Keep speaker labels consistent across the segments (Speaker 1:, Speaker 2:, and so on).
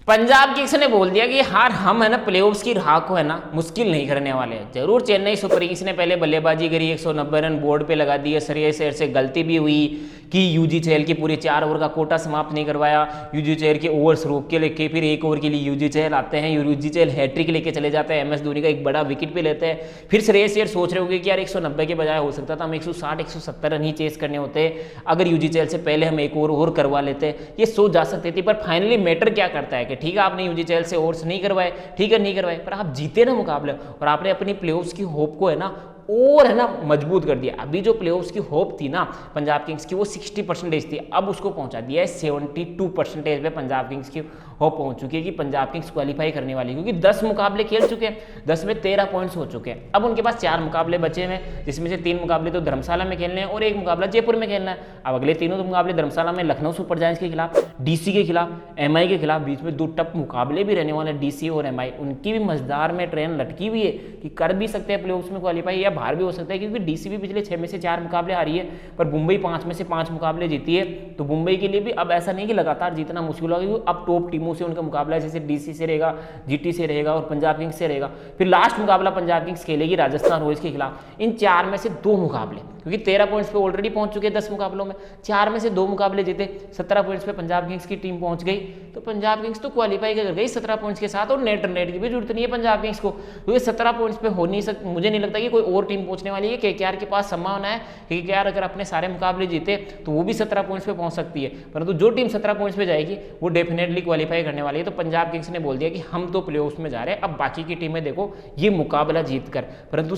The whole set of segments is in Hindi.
Speaker 1: पंजाब किंग्स ने बोल दिया कि हार हम है ना प्लेऑफ्स की राह को है ना मुश्किल नहीं करने वाले हैं। जरूर चेन्नई सुपर किंग्स ने पहले बल्लेबाजी करी, 190 रन बोर्ड पे लगा दिए, श्रेयस अय्यर से गलती भी हुई कि यूजी चहल की पूरे 4 ओवर का कोटा समाप्त नहीं करवाया, यूजी चहल के ओवर्स रोक के लेके फिर 1 ओवर के लिए यूजी चहल आते हैं, यूजी चहल हैट्रिक लेके चले जाते हैं, MS धोनी का एक बड़ा विकेट भी लेते हैं। फिर श्रेयस अय्यर सोच रहे होंगे कि यार 190 के बजाय हो सकता था हम 160 170 रन ही चेस करने होते, अगर यूजी चहल से पहले हम 1 ओवर और करवा लेते, ये सोच जा सकती थी। पर फाइनली मैटर क्या करता है कि ठीक है आपने यूजी चहल से ओवर्स नहीं करवाए, ठीक है नहीं करवाए, पर आप जीते ना मुकाबले और आपने अपनी प्लेऑफ्स की होप को है ना और है ना मजबूत कर दिया। अभी जो प्लेऑफ्स की होप थी ना पंजाब किंग्स की वो 60% थी, अब उसको पहुंचा दिया है 72% पे पंजाब किंग्स की होप पहुंच चुकी है कि पंजाब किंग्स क्वालिफाई करने वाली है, क्योंकि 10 मुकाबले खेल चुके हैं, 10 में 13 पॉइंट्स हो चुके हैं। अब उनके पास 4 मुकाबले बचे हैं, जिसमें से 3 मुकाबले तो धर्मशाला में खेलने हैं और 1 मुकाबला जयपुर में खेलना है। अब अगले तीनों मुकाबले धर्मशाला में लखनऊ सुपर जायंट्स के खिलाफ, DC के खिलाफ, MI के खिलाफ, बीच में 2 टफ मुकाबले भी रहने वाले DC और MI, उनकी भी मजेदार में ट्रेन लटकी हुई है कि कर भी सकते हैं प्लेऑफ्स में क्वालिफाई या बाहर भी हो सकता है, क्योंकि DC भी पिछले 6 में से 4 मुकाबले हारी है, पर मुंबई 5 में से 5 मुकाबले जीती है। तो मुंबई के लिए भी अब ऐसा नहीं कि लगातार जीतना मुश्किल होगा, क्योंकि अब टॉप टीमों से उनका मुकाबला जैसे DC से रहेगा, GT से रहेगा और पंजाब किंग्स से रहेगा। फिर लास्ट मुकाबला पंजाब किंग्स खेलेगी राजस्थान रॉयल्स के खिलाफ। इन 4 में से 2 मुकाबले, क्योंकि 13 पॉइंट्स पे ऑलरेडी पहुंच चुके हैं 10 मुकाबलों में, 4 में से 2 मुकाबले जीते, 17 पॉइंट्स पे पंजाब किंग्स की टीम पहुंच गई। तो पंजाब किंग्स तो क्वालिफाई कर गई 17 पॉइंट्स के साथ, और नेट की भी जरूरत नहीं है पंजाब किंग्स को, क्योंकि 17 पॉइंट्स पे हो नहीं सकता। मुझे नहीं लगता कि कोई और टीम पहुंचने वाली है। KKR के पास संभावना है, KKR अगर अपने सारे मुकाबले जीते तो वो भी 17 पॉइंट्स पे पहुंच सकती है, परंतु जो टीम 17 पॉइंट्स पे जाएगी वो डेफिनेटली क्वालिफाई करने वाली है। तो पंजाब किंग्स ने बोल दिया कि हम तो प्लेऑफ्स में जा रहे हैं, अब बाकी की टीमें देखो ये मुकाबला जीत कर। परंतु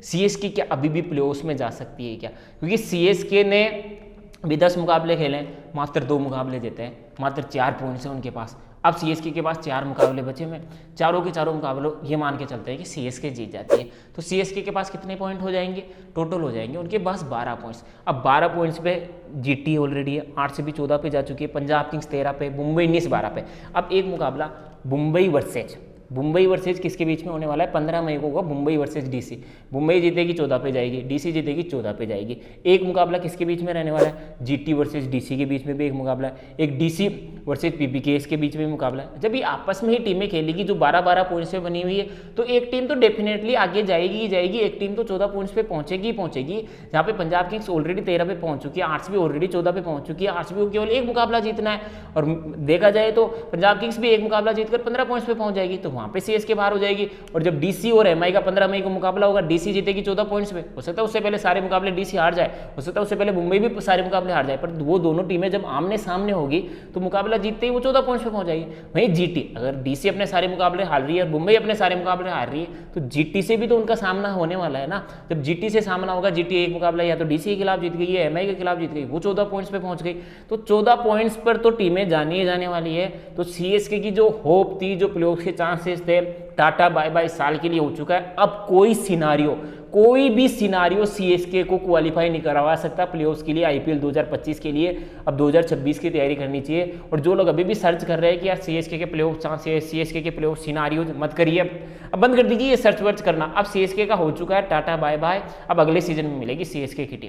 Speaker 1: CSK क्या अभी भी प्लेऑफ्स में जा सकती है क्या? क्योंकि CSK ने अभी 10 मुकाबले खेले, मात्र 2 मुकाबले जीते हैं, मात्र 4 पॉइंट्स हैं उनके पास। अब CSK के पास 4 मुकाबले बचे हुए, चारों के चारों मुकाबलों ये मान के चलते हैं कि CSK जीत जाती है। तो CSK के पास कितने पॉइंट हो जाएंगे टोटल? हो जाएंगे उनके पास 12 पॉइंट्स। अब 12 पॉइंट्स पे GT ऑलरेडी है, 8 से भी 14 पे जा चुकी है, पंजाब किंग्स 13 पे, मुंबई इंडियंस 12 पे। अब एक मुकाबला मुंबई वर्सेज किसके बीच में होने वाला है? 15 मई को होगा मुंबई वर्सेज DC। मुंबई जीतेगी 14 पे जाएगी, DC जीतेगी 14 पे जाएगी। एक मुकाबला किसके बीच में रहने वाला है? GT वर्सेज DC के बीच में भी एक मुकाबला है, एक DC वर्सेज PPKS के बीच में भी मुकाबला है। जब ये आपस में ही टीमें खेलेगी जो 12-12 पॉइंट्स पे बनी हुई है, तो एक टीम तो डेफिनेटली आगे जाएगी ही जाएगी, एक टीम तो 14 पॉइंट्स पे पहुंचेगी। जहाँ पे पंजाब किंग्स ऑलरेडी 13 पे पहुंच चुकी है, आर्ट्स भी ऑलरेडी 14 पे पहुंच चुकी है, आर्ट्स भी केवल एक मुकाबला जीतना है। और देखा जाए तो पंजाब किंग्स भी एक मुकाबला जीतकर 15 पॉइंट्स पे पहुंच जाएगी, तो वहां पे CSK बाहर हो जाएगी। और जब DC और MI का 15 मई को मुकाबला होगा, DC जीतेगी 14 पॉइंट्स पे, हो सकता है उससे पहले सारे मुकाबले DC हार जाए, हो सकता है उससे पहले मुंबई भी सारे मुकाबले हार जाए, पर वो दोनों टीमें जब आमने सामने होगी तो मुकाबला जीतते ही वो 14 पॉइंट्स पे पहुंच जाएगी। वहीं GT, अगर DC अपने सारे मुकाबले हार रही है और मुंबई अपने सारे मुकाबले हार रही है, तो GT से भी तो उनका सामना होने वाला है ना। जब GT से सामना होगा, GT एक मुकाबला या तो DC के खिलाफ जीत गई है, MI के खिलाफ जीत गई, वो 14 पॉइंट्स पे पहुंच गई, तो 14 पॉइंट्स पर तो टीमें जानी जाने वाली है। तो CSK की जो होप थी, जो प्लेऑफ्स के चांसेस थे, टाटा बाय बाय साल के लिए हो चुका है। अब कोई भी सिनारियो CSK को क्वालिफाई नहीं करवा सकता प्लेऑफ्स के लिए, IPL 2025 के लिए। अब 2026 की तैयारी करनी चाहिए। और जो लोग अभी भी सर्च कर रहे हैं कि यार CSK के प्लेऑफ चांसेस, CSK के प्लेऑफ सिनारियो, मत करिए, अब बंद कर दीजिए ये सर्च वर्च करना। अब CSK का हो चुका है टाटा बाय बाय, अब अगले सीजन में मिलेगी CSK की टीम।